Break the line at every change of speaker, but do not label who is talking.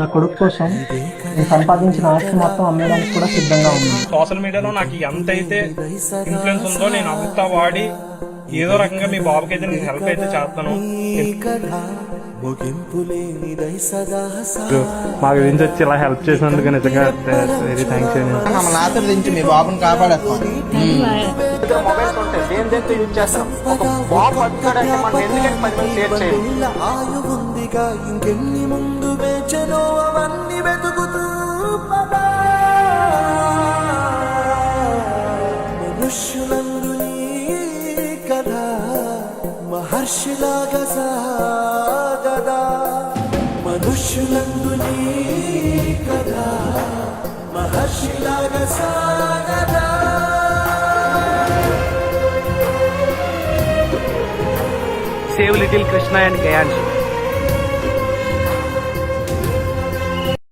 నా కొడుకు కోసం నేను సంపాదించిన ఆస్తి మొత్తం అమ్మేయడానికి కూడా సిద్ధంగా ఉంది.
సోషల్ మీడియాలో నాకు ఎంత అయితే ఇన్ఫ్లుయెన్స్ ఉందో నేను అంతా వాడి ఏదో రకంగా మీ బాబుకి అయితే నేను హెల్ప్ అయితే చేస్తాను. మా గురించి వచ్చి ఇలా హెల్ప్ చేసినందుకు నిజంగా వెరీ థ్యాంక్స్ అండి.
మమ్మల్ని ఆశీర్వదించి మీ బాబుని కాపాడేస్తాం.
మొబైల్స్ ఉంటాయి, దేని యూజ్ చేస్తాం. ఒక బాబు బతుకాడంటే మనం ఎందుకంటే 10 మంది షేర్ చేయాలి.
ఆయువుందిగా ఇంకెన్ని ముందు వేచనో అవన్నీ వెతుకుతూ పదా మనుష్యులందు నీ కథ మహర్షిలాగా సాగదా మనుష్యులందు నీ కథ మహర్షిలాగా సాగదా.
Save little Krishna and Gayansh.